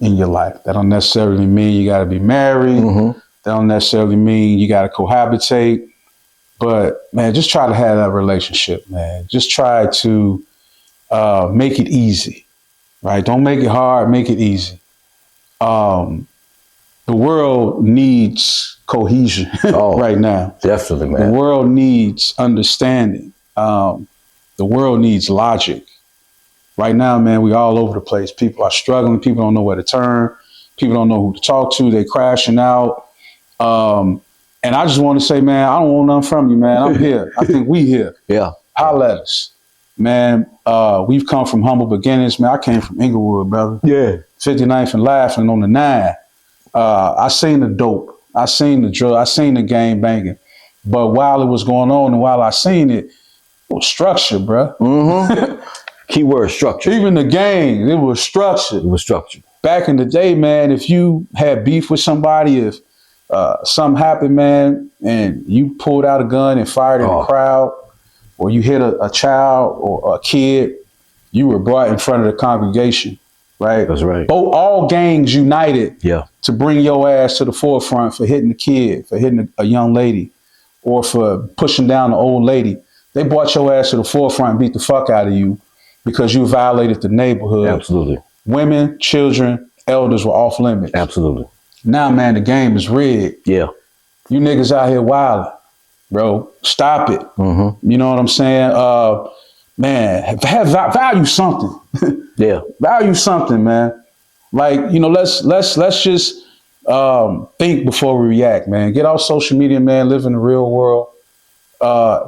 in your life. That don't necessarily mean you got to be married.
Mm-hmm.
That don't necessarily mean you got to cohabitate. But man, just try to have that relationship, man. Just try to make it easy, right? Don't make it hard. Make it easy. The world needs cohesion right now.
Definitely, man.
The world needs understanding. The world needs logic. Right now, man, we all over the place. People are struggling. People don't know where to turn. People don't know who to talk to. They crashing out. And I just want to say, man, I don't want nothing from you, man. I'm here. I think we here.
Yeah.
Holla at us. Man, we've come from humble beginnings. Man, I came from Inglewood, brother.
Yeah.
59th and Laughing on the 9. I seen the dope. I seen the drug. I seen the gang banging. But while it was going on and while I seen it, it was structured, bro.
Mm-hmm. Keyword structure.
Even the gang, it was structured.
It was structured.
Back in the day, man, if you had beef with somebody, if something happened, man, and you pulled out a gun and fired in the crowd, or you hit a child or a kid, you were brought in front of the congregation, right?
That's right.
All gangs united
to
bring your ass to the forefront for hitting a kid, for hitting a young lady, or for pushing down an old lady. They brought your ass to the forefront and beat the fuck out of you because you violated the neighborhood.
Absolutely.
Women, children, elders were off limits.
Absolutely.
Now, man, the game is rigged.
Yeah.
You niggas out here wilding, bro. Stop it.
Mm-hmm.
You know what I'm saying? Man, value something.
Yeah.
Value something, man. Like, you know, let's just think before we react, man. Get off social media, man. Live in the real world.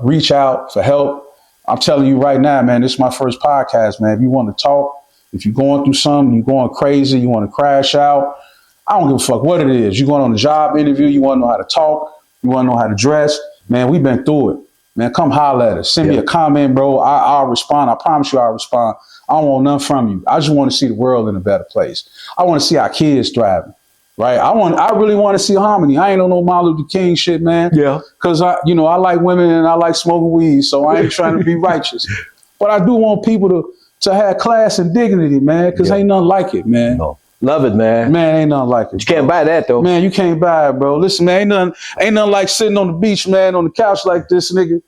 Reach out for help. I'm telling you right now, man, this is my first podcast, man. If you want to talk, if you're going through something, you're going crazy, you want to crash out, I don't give a fuck what it is. You're going on a job interview, you want to know how to talk, you want to know how to dress. Man, we've been through it. Man, come holler at us. Send me a comment, bro. I'll respond. I promise you I'll respond. I don't want nothing from you. I just want to see the world in a better place. I want to see our kids thriving, right? I really want to see harmony. I ain't on no Martin Luther King shit, man.
Yeah.
Because I like women and I like smoking weed, so I ain't trying to be righteous. But I do want people to have class and dignity, man, because ain't nothing like it, man.
No. Love it, man.
Man, ain't nothing like it.
You can't buy that, though.
Man, you can't buy it, bro. Listen, man, ain't nothing like sitting on the beach, man, on the couch like this, nigga,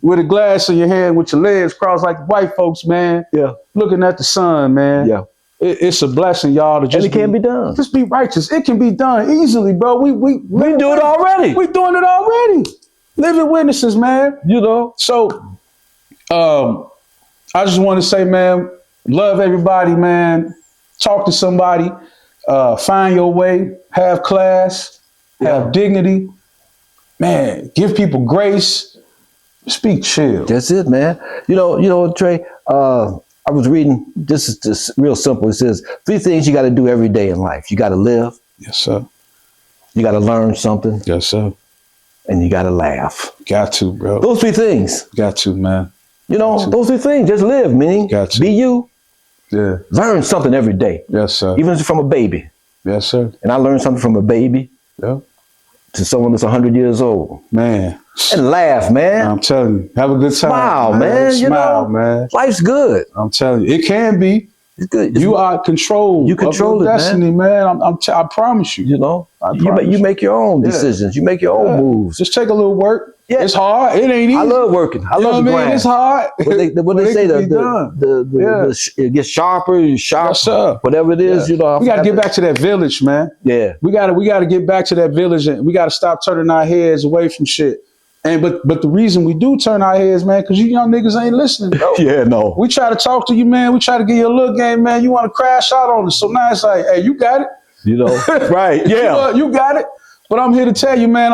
with a glass in your hand, with your legs crossed like the white folks, man.
Yeah.
Looking at the sun, man.
Yeah.
It's a blessing, y'all, to just
and it can be done.
Just be righteous. It can be done easily, bro. We
do it already.
We doing it already. Living witnesses, man.
You know.
So, I just want to say, man, love everybody, man. Talk to somebody, find your way, have class, have dignity, man, give people grace, speak chill.
That's it, man. You know, Trey, I was reading, this is just real simple. It says 3 things you got to do every day in life. You got to live.
Yes, sir.
You got to learn something.
Yes, sir.
And you got to laugh.
Got to, bro.
Those 3 things.
Got to, man.
You know, those 3 things. Just live, meaning be you.
Yeah.
Learn something every day.
Yes, sir.
Even if it's from a baby.
Yes, sir.
And I learned something from a baby to someone that's 100 years old.
Man.
And laugh, man.
I'm telling you. Have a good time.
Smile, man.
Smile, man.
Life's good.
I'm telling you. It can be.
It's good.
You are in control.
You control
of your
it,
destiny, man. I promise you.
You know,
I
you
promise
make your own decisions. You make your own moves.
Just take a little work.
Yeah.
It's hard. It ain't easy.
I love working. I love the grind.
It's hard.
What they say, it gets sharper and sharper.
Yes,
whatever it is, you know.
We got to get back to that village, man.
Yeah.
We got to get back to that village, and we got to stop turning our heads away from shit. And but the reason we do turn our heads, man, because you young niggas ain't listening, bro.
Yeah, no.
We try to talk to you, man. We try to get you a little game, man. You want to crash out on us. So now it's like, hey, you got it.
You know, right? Yeah.
You got it. But I'm here to tell you, man,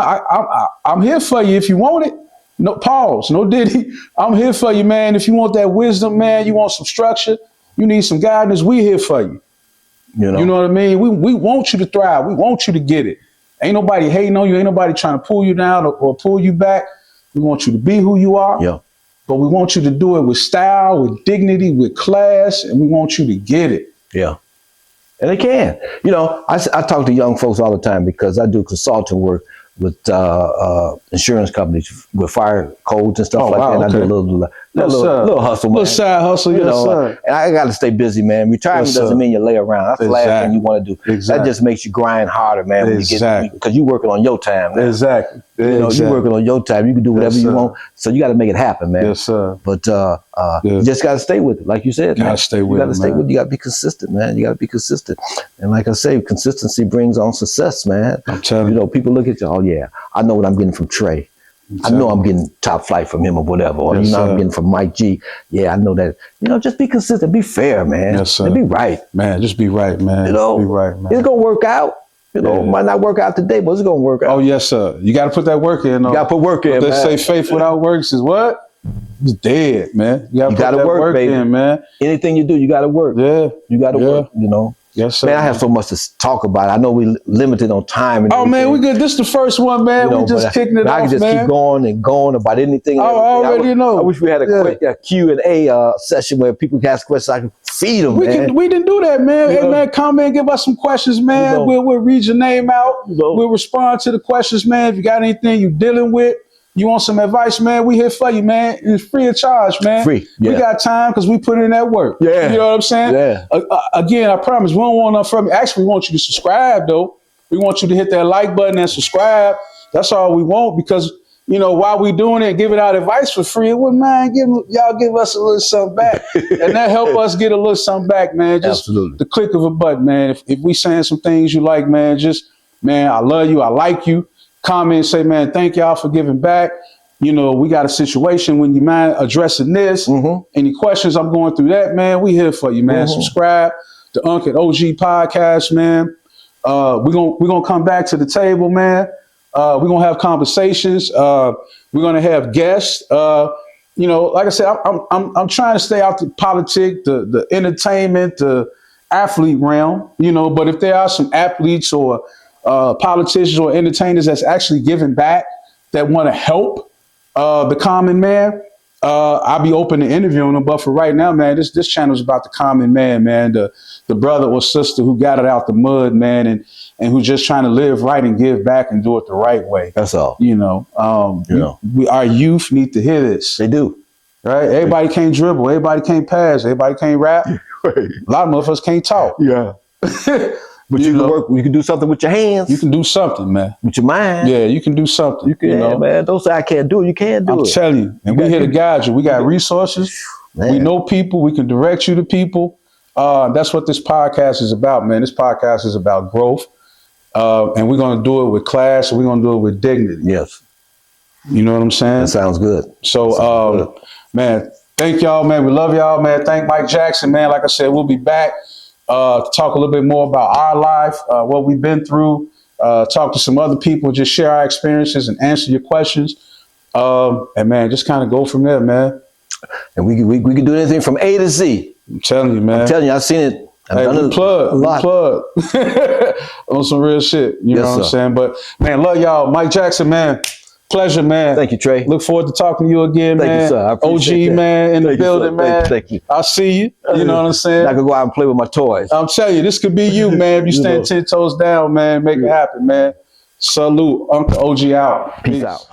I'm here for you if you want it. No pause, no diddy. I'm here for you, man. If you want that wisdom, man, you want some structure, you need some guidance, we here for you. You know what I mean? We want you to thrive. We want you to get it. Ain't nobody hating on you. Ain't nobody trying to pull you down or pull you back. We want you to be who you are.
Yeah.
But we want you to do it with style, with dignity, with class, and we want you to get it.
Yeah. And they can. You know, I talk to young folks all the time because I do consulting work with insurance companies with fire codes and stuff like that. And I do a little hustle, man.
Little side hustle,
you know. And I got to stay busy, man. Retirement doesn't mean you lay around. That's the last thing you want to do. That just makes you grind harder, man. Because you're working on your time. Man.
Exactly.
You know, you're working on your time. You can do whatever you want. So you got to make it happen, man.
Yes, sir.
But you just got to stay with it, like you said.
You got to stay with it.
You got to stay with it. You got to be consistent, man. You got to be consistent. And like I say, consistency brings on success, man.
I'm telling you.
You know, people look at you, oh yeah, I know what I'm getting from Trey. I know I'm getting top flight from him or whatever. Or you know I'm getting from Mike G. Yeah, I know that. You know, just be consistent. Be fair, man.
Yes, sir.
And be right.
Man, just be right, man.
You know,
be right, man.
It's going to work out. You know, it might not work out today, but it's going to work out.
Oh, yes, sir. You got to put that work in.
You got to put work in,
They
man.
say faith without works is what? It's dead, man. You got to put that work
baby.
in, man.
Anything you do, you got to work.
Yeah.
You got to work, you know.
Yes, sir.
Man, I have so much to talk about. I know we limited on time. And
man, we good. This is the first one, man. We just kicking it off, man.
I can just keep going and going about anything.
I already know.
I wish we had a quick Q&A session where people can ask questions. I can feed them, man.
We didn't do that, man. Hey, man, comment, give us some questions, man. We'll read your name out. We'll respond to the questions, man. If you got anything you're dealing with, you want some advice, man, we here for you, man. It's free of charge, man.
Free. Yeah.
We got time because we put in that work.
Yeah.
You know what I'm saying?
Yeah.
Again, I promise we don't want nothing from you. Actually, we want you to subscribe, though. We want you to hit that like button and subscribe. That's all we want because, you know, while we doing it, giving out advice for free, it wouldn't mind y'all give us a little something back. And that help us get a little something back, man. Just
Absolutely.
The click of a button, man. If we saying some things you like, man, man, I love you. I like you. Comment, say, man, thank y'all for giving back. You know, we got a situation when you mind addressing this. Any questions, I'm going through that, man. We here for you, man. Subscribe to Unk&OG podcast, man. We're gonna come back to the table, man. We're gonna have conversations. We're gonna have guests. You know, like I said, I'm trying to stay out the politics, the entertainment, the athlete realm. You know, but if there are some athletes or politicians or entertainers that's actually giving back that want to help the common man, I'll be open to interviewing them. But for right now, man, this channel is about the common man, the brother or sister who got it out the mud, man, and who's just trying to live right and give back and do it the right way.
That's all.
You know, our youth need to hear this.
They do.
Right? Everybody can't dribble. Everybody can't pass. Everybody can't rap.
Right.
A lot of motherfuckers can't talk.
Yeah. But you can work. You can do something with your hands.
You can do something, man.
With your mind.
Yeah, you can do something.
You can, know? Man. Don't say I can't do it. You can do it.
I'm telling you. And we here to guide you. We got resources. Man. We know people. We can direct you to people. That's what this podcast is about, man. This podcast is about growth. And we're going to do it with class. And we're going to do it with dignity.
Yes.
You know what I'm saying?
That sounds good.
So, man, thank y'all, man. We love y'all, man. Thank Mike Jackson, man. Like I said, we'll be back. To talk a little bit more about our life, what we've been through, talk to some other people, just share our experiences and answer your questions. And man, just kind of go from there, man.
And we can do anything from A to Z.
I'm telling you, man.
I'm telling you, I've seen it. I've done
we plug on some real shit. You know what I'm saying? But man, love y'all. Mike Jackson, man. Pleasure, man.
Thank you, Trey.
Look forward to talking to you again, man.
Thank you, sir. I appreciate
OG,
that.
man, in the building, man.
Thank you.
I'll see you. You know what I'm saying?
I could go out and play with my toys.
I'm telling you, this could be you, man. If you stand 10 toes down, man, make it happen, man. Salute. Unk&OG out.
Peace out.